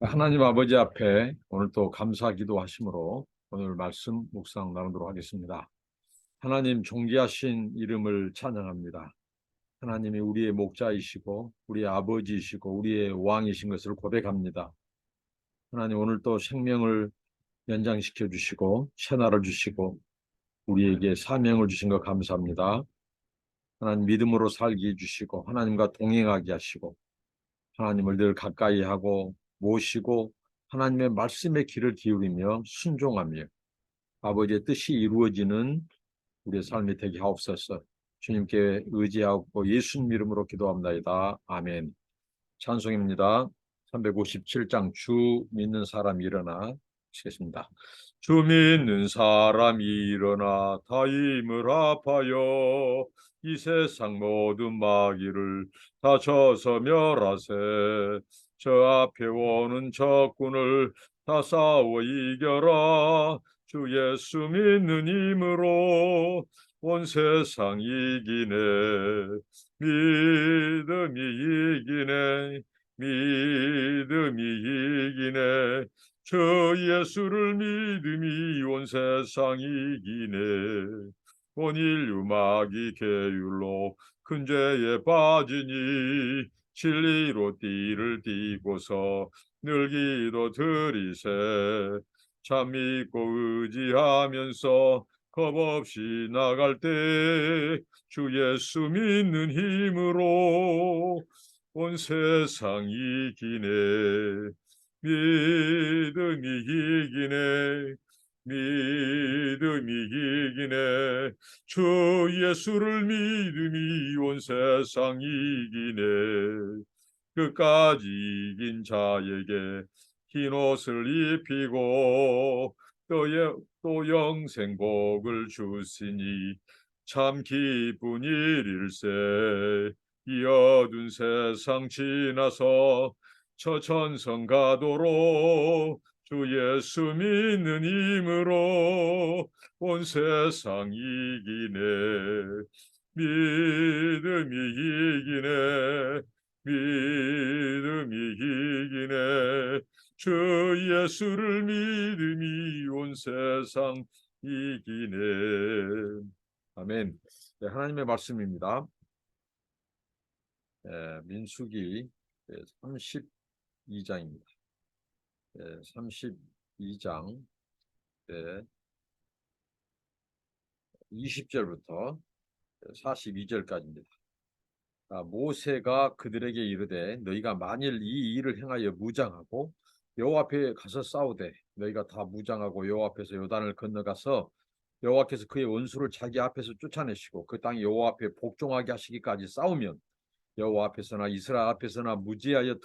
하나님 아버지 앞에 오늘 또 감사 기도하심으로 오늘 말씀 묵상 나누도록 하겠습니다. 하나님 존귀하신 이름을 찬양합니다. 하나님이 우리의 목자이시고 우리의 아버지이시고 우리의 왕이신 것을 고백합니다. 하나님 오늘 또 생명을 연장시켜 주시고 새날을 주시고 우리에게 사명을 주신 것 감사합니다. 하나님 믿음으로 살게 해주시고 하나님과 동행하게 하시고 하나님을 늘 가까이 하고 모시고 하나님의 말씀에 귀를 기울이며 순종하며 아버지의 뜻이 이루어지는 우리의 삶이 되게 하옵소서. 주님께 의지하고 예수님 이름으로 기도합니다. 아멘. 찬송입니다. 357장 주 믿는 사람 일어나 시겠습니다. 주 믿는 사람 일어나 다 힘을 합하여 이 세상 모든 마귀를 다 쳐서 멸하세. 저 앞에 오는 적군을 다 싸워 이겨라. 주 예수 믿는 힘으로 온 세상 이기네. 믿음이 이기네. 믿음이 이기네. 저 예수를 믿음이 온 세상 이기네. 온 인류 마귀 계율로 큰 죄에 빠지니 진리로 띠를 띠고서 늘 기도 드리세. 참 믿고 의지하면서 겁없이 나갈 때 주 예수 믿는 힘으로 온 세상 이기네. 믿음이 이기네. 믿음이 이기네. 주 예수를 믿음이 온 세상 이기네. 끝까지 이긴 자에게 흰 옷을 입히고 또 영생복을 주시니 참 기쁜 일일세. 이 어두운 세상 지나서 저 천성 가도록 주 예수 믿는 힘으로 온 세상 이기네. 믿음이 이기네. 믿음이 이기네. 주 예수를 믿음이 온 세상 이기네. 아멘. 네, 하나님의 말씀입니다. 민수기 32장입니다. 32장 20절부터 42절까지입니다. 모세가 그들에게 이르되 너희가 만일 이 일을 행하여 무장하고 여호와 앞에 가서 싸우되 너희가 다 무장하고 여호와 앞에서 요단을 건너가서 여호와께서 그의 원수를 자기 앞에서 쫓아내시고 그 땅이 여호와 앞에 복종하게 하시기까지 싸우면 여호와 앞에서나 이스라엘 앞에서나 무지하여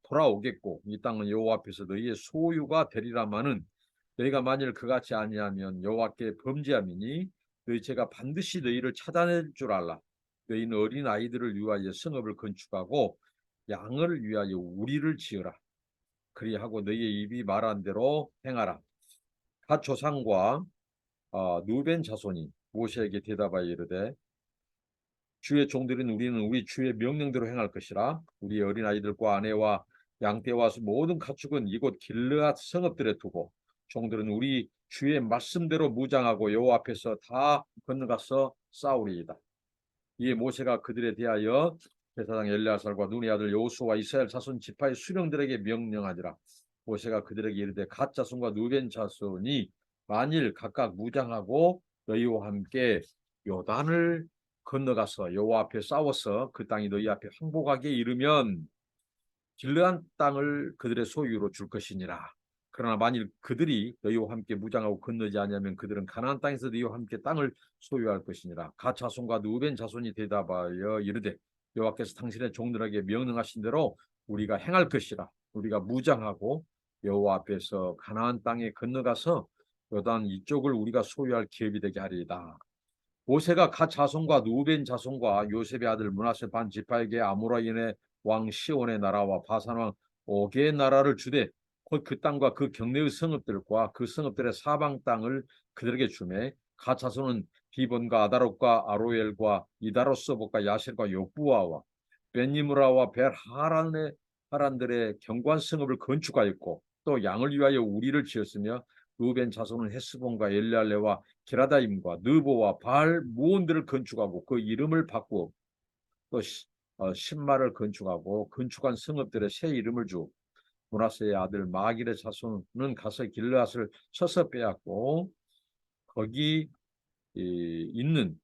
돌아오겠고 이 땅은 여호와 앞에서 너희의 소유가 되리라마는 너희가 만일 그같이 아니하면 여호와께 범죄함이니 너희 죄가 반드시 너희를 찾아낼 줄 알라. 너희는 어린 아이들을 위하여 성읍을 건축하고 양을 위하여 우리를 지으라. 그리하고 너희의 입이 말한 대로 행하라. 갓 조상과 누벤 자손이 모세에게 대답하여 이르되 주의 종들은 우리는 우리 주의 명령대로 행할 것이라. 우리 어린아이들과 아내와 양떼와 모든 가축은 이곳 길르앗 성읍들에 두고 종들은 우리 주의 말씀대로 무장하고 여호와 앞에서 다 건너가서 싸우리이다. 이에 모세가 그들에 대하여 대사장 엘레아살과 눈의 아들 여호수아와 이스라엘 자손 지파의 수령들에게 명령하니라. 모세가 그들에게 이르되 갓 자손과 누벤 자손이 만일 각각 무장하고 너희와 함께 요단을 건너가서 여호와 앞에 싸워서 그 땅이 너희 앞에 항복하게 이르면 길르앗 땅을 그들의 소유로 줄 것이니라. 그러나 만일 그들이 너희와 함께 무장하고 건너지 아니하면 그들은 가나안 땅에서 너희와 함께 땅을 소유할 것이니라. 갓 자손과 누벤 자손이 대답하여 이르되 여호와께서 당신의 종들에게 명령하신 대로 우리가 행할 것이라. 우리가 무장하고 여호와 앞에서 가나안 땅에 건너가서 요단 이쪽을 우리가 소유할 기업이 되게 하리이다. 모세가 갓 자손과 누벤 자손과 요셉의 아들 므낫세 반 지파에게 아모라인의 왕 시온의 나라와 바산 왕 오게의 나라를 주되 곧 그 땅과 그 경내의 성읍들과 그 성읍들의 사방 땅을 그들에게 주매 갓 자손은 디본과 아다롯과 아로엘과 이다롯서복과 야셀과 요부아와 벤니므라와 벨하란의 하란들의 견고한 성읍을 건축하였고 또 양을 위하여 우리를 지었으며 루벤 자손은 헤스본과 엘레알레와 게라다임과 느보와 바알 무온들을 건축하고 그 이름을 바꾸어 또 신마를 건축하고 건축한 성읍들의 새 이름을 주 므낫세의 아들 마길의 자손은 가서 길르앗을 쳐서 빼앗고 거기 있는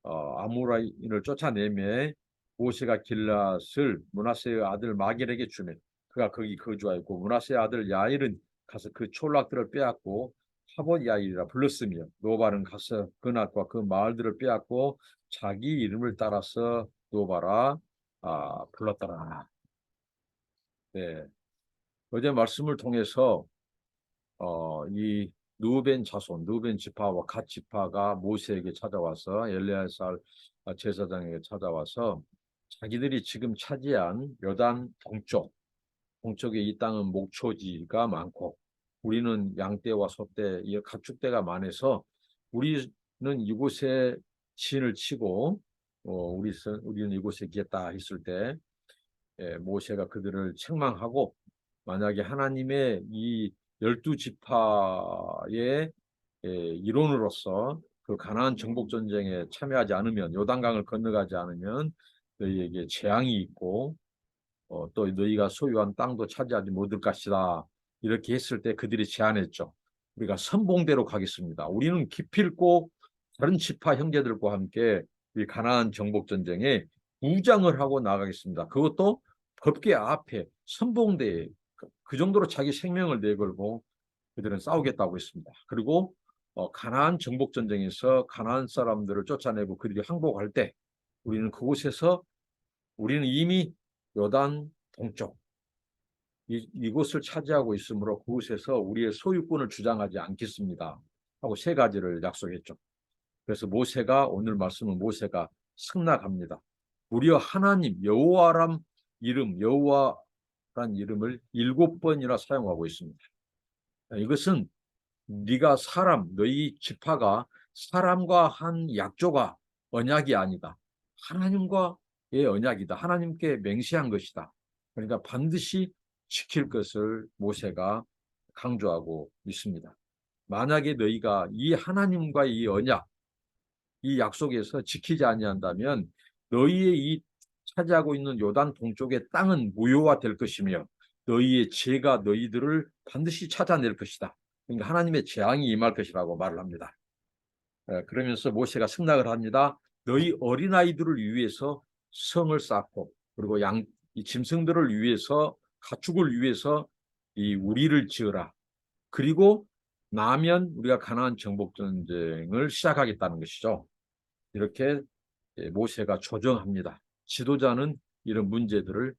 아모라인을 쫓아내매 모세가 길르앗을 므낫세의 아들 마길에게 주매 그가 거기 거주하였고 므낫세의 아들 야일은 가서 그 촌락들을 빼앗고 하봇 야일이라 불렀으며 노발은 가서 그낫과 그 마을들을 빼앗고 자기 이름을 따라서 노바라 불렀더라. 네. 어제 말씀을 통해서 이 누벤 자손, 누벤 지파와 갓 지파가 모세에게 찾아와서 엘레아살 제사장에게 찾아와서 자기들이 지금 차지한 요단 동쪽에 이 땅은 목초지가 많고 우리는 양떼와 소떼, 가축대가 많아서 우리는 이곳에 진을 치고 우리는 이곳에 있겠다 했을 때 모세가 그들을 책망하고 만약에 하나님의 이 12지파의 일원으로서 그 가나안 정복 전쟁에 참여하지 않으면 요단강을 건너가지 않으면 너희에게 재앙이 있고 또 너희가 소유한 땅도 차지하지 못할 것이다. 이렇게 했을 때 그들이 제안했죠. 우리가 선봉대로 가겠습니다. 우리는 기필코 다른 지파 형제들과 함께 이 가나안 정복 전쟁에 무장을 하고 나가겠습니다. 그것도 법궤 앞에 선봉대에 그 정도로 자기 생명을 내걸고 그들은 싸우겠다고 했습니다. 그리고 가나안 정복 전쟁에서 가나안 사람들을 쫓아내고 그들이 항복할 때 우리는 이미 요단 동쪽 이곳을 차지하고 있으므로 그곳에서 우리의 소유권을 주장하지 않겠습니다. 하고 세 가지를 약속했죠. 그래서 오늘 말씀은 모세가 승낙합니다. 무려 하나님 여호와란 이름을 7번이나 사용하고 있습니다. 이것은 너희 지파가 사람과 한 약조가 언약이 아니다. 하나님과의 언약이다. 하나님께 맹세한 것이다. 그러니까 반드시 지킬 것을 모세가 강조하고 있습니다. 만약에 너희가 이 하나님과의 이 언약, 이 약속에서 지키지 아니한다면 너희의 이 차지하고 있는 요단 동쪽의 땅은 무효화될 것이며 너희의 죄가 너희들을 반드시 찾아낼 것이다. 그러니까 하나님의 재앙이 임할 것이라고 말을 합니다. 그러면서 모세가 승낙을 합니다. 너희 어린아이들을 위해서 성을 쌓고 그리고 이 짐승들을 위해서 가축을 위해서 이 우리를 지으라. 그리고 나면 우리가 가나안 정복 전쟁을 시작하겠다는 것이죠. 이렇게 모세가 조정합니다. 지도자는 이런 문제들을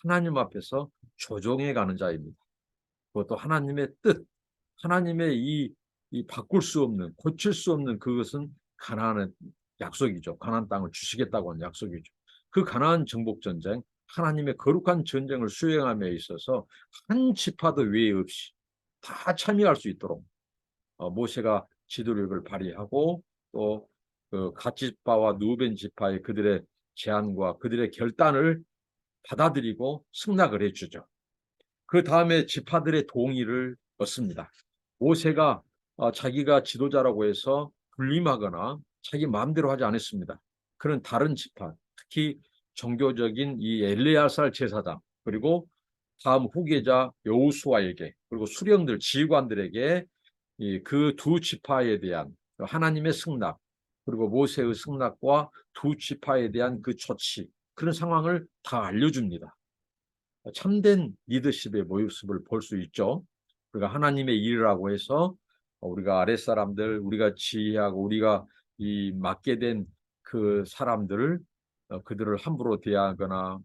하나님 앞에서 조정해가는 자입니다. 그것도 하나님의 뜻, 하나님의 이 바꿀 수 없는, 고칠 수 없는 그것은 가나안의 약속이죠. 가나안 땅을 주시겠다고 하는 약속이죠. 그 가나안 정복 전쟁, 하나님의 거룩한 전쟁을 수행함에 있어서 한 지파도 외에 없이 다 참여할 수 있도록 모세가 지도력을 발휘하고 또 그 갓지파와 누벤 지파의 그들의 제안과 그들의 결단을 받아들이고 승낙을 해주죠. 그 다음에 지파들의 동의를 얻습니다. 모세가 자기가 지도자라고 해서 군림하거나 자기 마음대로 하지 않았습니다. 그는 다른 지파, 특히 종교적인 이 엘레아살 제사장 그리고 다음 후계자 여호수아에게 그리고 수령들 지휘관들에게 그 두 지파에 대한 하나님의 승낙 그리고 모세의 승낙과 두 지파에 대한 그 조치 그런 상황을 다 알려줍니다. 참된 리더십의 모습을 볼 수 있죠. 우리가 하나님의 일이라고 해서 우리가 아랫사람들, 우리가 지휘하고 우리가 맡게 된 그 사람들을 그들을 함부로 대하거나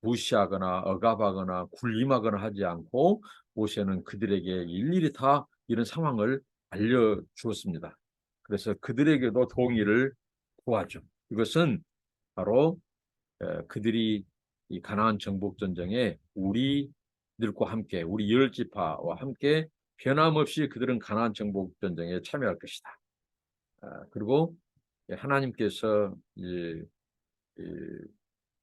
무시하거나 억압하거나 군림하거나 하지 않고 모세는 그들에게 일일이 다 이런 상황을 알려주었습니다. 그래서 그들에게도 동의를 구하죠. 이것은 바로 그들이 이 가나안 정복 전쟁에 우리들과 함께 우리 열 지파와 함께 변함없이 그들은 가나안 정복 전쟁에 참여할 것이다. 그리고 하나님께서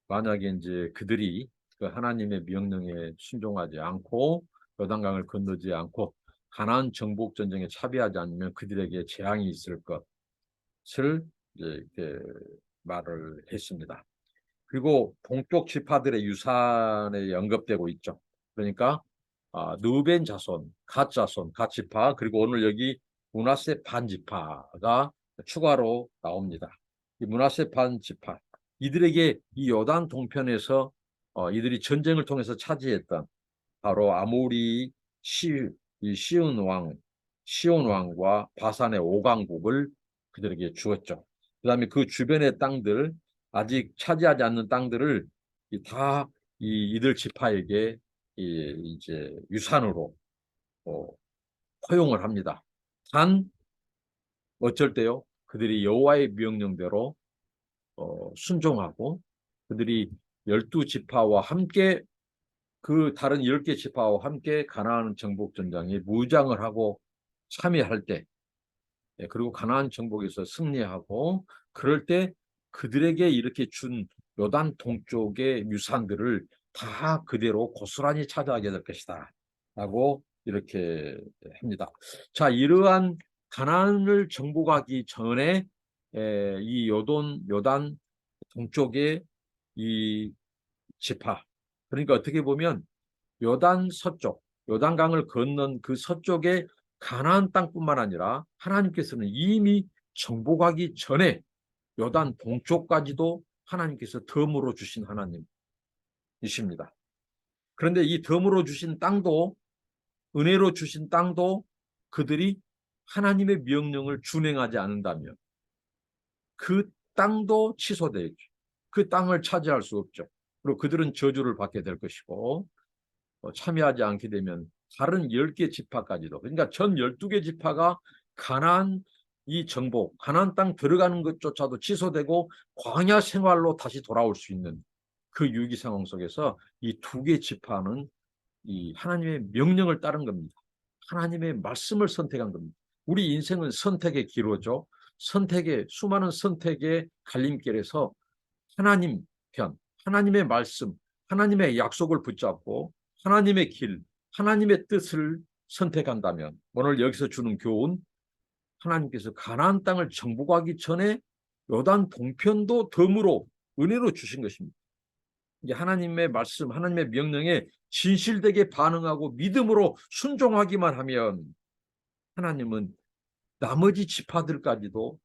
만약에 이제 그들이 그 하나님의 명령에 순종하지 않고 요단강을 건너지 않고 가나안 정복 전쟁에 참여하지 않으면 그들에게 재앙이 있을 것을 이제 말을 했습니다. 그리고 동쪽 지파들의 유산에 언급되고 있죠. 그러니까 느벤 자손, 갓 자손, 갓 지파, 그리고 오늘 여기 므낫세 반 지파가 추가로 나옵니다. 이 므낫세 반 지파, 이들에게 이 요단 동편에서 이들이 전쟁을 통해서 차지했던 바로 아모리 시온 왕과 바산의 오강국을 그들에게 주었죠. 그다음에 그 주변의 땅들, 아직 차지하지 않는 땅들을 다 이들 지파에게 이제 유산으로 허용을 합니다. 단 어쩔 때요, 그들이 여호와의 명령대로 순종하고 그들이 12지파와 함께 그 다른 10개 지파와 함께 가나안 정복 전쟁에 무장을 하고 참여할 때, 그리고 가나안 정복에서 승리하고 그럴 때 그들에게 이렇게 준 요단 동쪽의 유산들을 다 그대로 고스란히 차지하게 될 것이다 라고 이렇게 합니다. 자, 이러한 가나안을 정복하기 전에 이 요단 동쪽의 이 지파, 그러니까 어떻게 보면 요단 서쪽, 요단강을 건넌 그 서쪽의 가나안 땅뿐만 아니라 하나님께서는 이미 정복하기 전에 요단 동쪽까지도 하나님께서 덤으로 주신 하나님이십니다. 그런데 이 덤으로 주신 땅도, 은혜로 주신 땅도 그들이 하나님의 명령을 준행하지 않는다면 그 땅도 취소되죠. 그 땅을 차지할 수 없죠. 그리고 그들은 저주를 받게 될 것이고, 참여하지 않게 되면 다른 10개 지파까지도, 그러니까 전 12개 지파가 가나안 이 정복, 가나안 땅 들어가는 것조차도 취소되고 광야 생활로 다시 돌아올 수 있는 그 위기 상황 속에서 이 2개 지파는 이 하나님의 명령을 따른 겁니다. 하나님의 말씀을 선택한 겁니다. 우리 인생은 선택의 기로죠. 수많은 선택의 갈림길에서 하나님 편, 하나님의 말씀, 하나님의 약속을 붙잡고 하나님의 길, 하나님의 뜻을 선택한다면 오늘 여기서 주는 교훈, 하나님께서 가나안 땅을 정복하기 전에 요단 동편도 덤으로 은혜로 주신 것입니다. 이게 하나님의 말씀, 하나님의 명령에 진실되게 반응하고 믿음으로 순종하기만 하면 하나님은 나머지 지파들까지도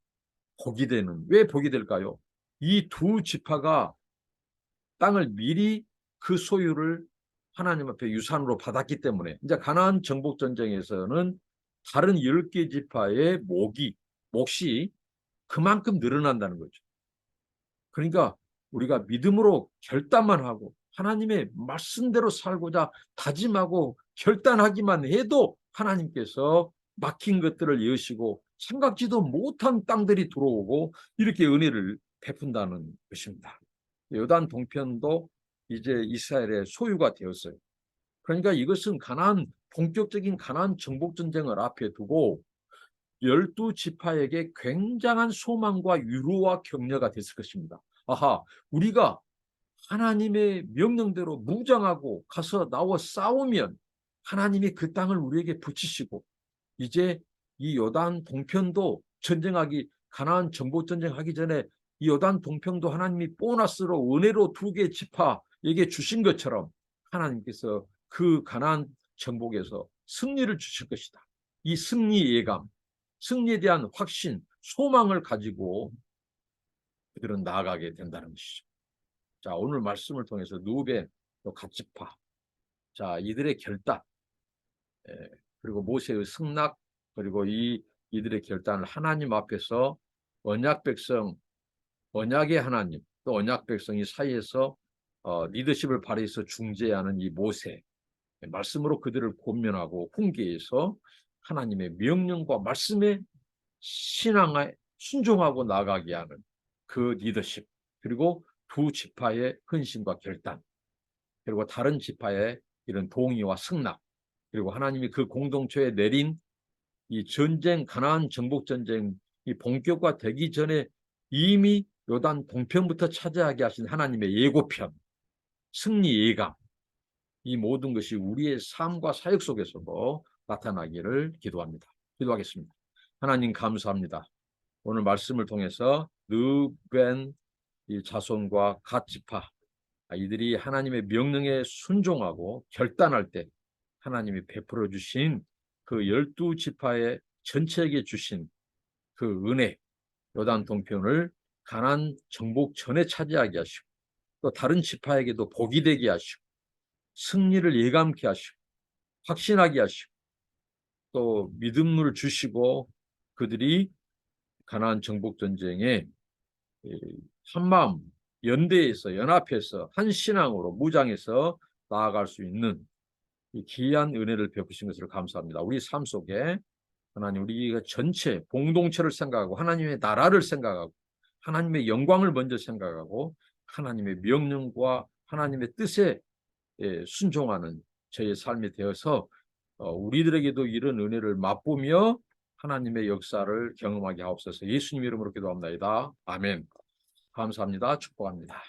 복이 되는, 왜 복이 될까요? 이 2지파가 땅을 미리 그 소유를 하나님 앞에 유산으로 받았기 때문에 이제 가나안 정복 전쟁에서는 다른 10개 지파의 몫이 그만큼 늘어난다는 거죠. 그러니까 우리가 믿음으로 결단만 하고 하나님의 말씀대로 살고자 다짐하고 결단하기만 해도 하나님께서 막힌 것들을 여시고 생각지도 못한 땅들이 들어오고 이렇게 은혜를 베푼다는 것입니다. 요단 동편도 이제 이스라엘의 소유가 되었어요. 그러니까 이것은 본격적인 가나안 정복 전쟁을 앞에 두고 12지파에게 굉장한 소망과 위로와 격려가 됐을 것입니다. 아하, 우리가 하나님의 명령대로 무장하고 가서 나와 싸우면 하나님이 그 땅을 우리에게 붙이시고 이제 이 요단 동편도 가나안 정복 전쟁하기 전에 이 요단 동편도 하나님이 보너스로 은혜로 2개 지파에게 주신 것처럼 하나님께서 그 가나안 정복에서 승리를 주실 것이다. 이 승리 예감, 승리에 대한 확신, 소망을 가지고 그들은 나아가게 된다는 것이죠. 자, 오늘 말씀을 통해서 누벤, 갓지파, 자, 이들의 결단, 그리고 모세의 승낙, 그리고 이들의 결단을 하나님 앞에서 언약 백성, 언약의 하나님, 또 언약 백성이 사이에서 리더십을 발휘해서 중재하는 이 모세, 말씀으로 그들을 권면하고 훈계해서 하나님의 명령과 말씀에 신앙에 순종하고 나가게 하는 그 리더십, 그리고 2지파의 헌신과 결단, 그리고 다른 지파의 이런 동의와 승낙, 그리고 하나님이 그 공동체에 내린 이 가나안 정복 전쟁이 본격화되기 전에 이미 요단 동편부터 차지하게 하신 하나님의 예고편, 승리 예감, 이 모든 것이 우리의 삶과 사역 속에서도 나타나기를 기도합니다. 기도하겠습니다. 하나님 감사합니다. 오늘 말씀을 통해서 르벤 자손과 갓 지파, 이들이 하나님의 명령에 순종하고 결단할 때 하나님이 베풀어 주신 그 12지파의 전체에게 주신 그 은혜, 요단 동편을 가나안 정복 전에 차지하게 하시고 또 다른 지파에게도 복이 되게 하시고 승리를 예감케 하시고 확신하게 하시고 또 믿음을 주시고 그들이 가나안 정복 전쟁에 한마음 연대해서 연합해서 한 신앙으로 무장해서 나아갈 수 있는 이 귀한 은혜를 베푸신 것을 감사합니다. 우리 삶 속에 하나님, 우리가 전체 공동체를 생각하고 하나님의 나라를 생각하고 하나님의 영광을 먼저 생각하고 하나님의 명령과 하나님의 뜻에 순종하는 저의 삶이 되어서 우리들에게도 이런 은혜를 맛보며 하나님의 역사를 경험하게 하옵소서. 예수님 이름으로 기도합니다. 아멘. 감사합니다. 축복합니다.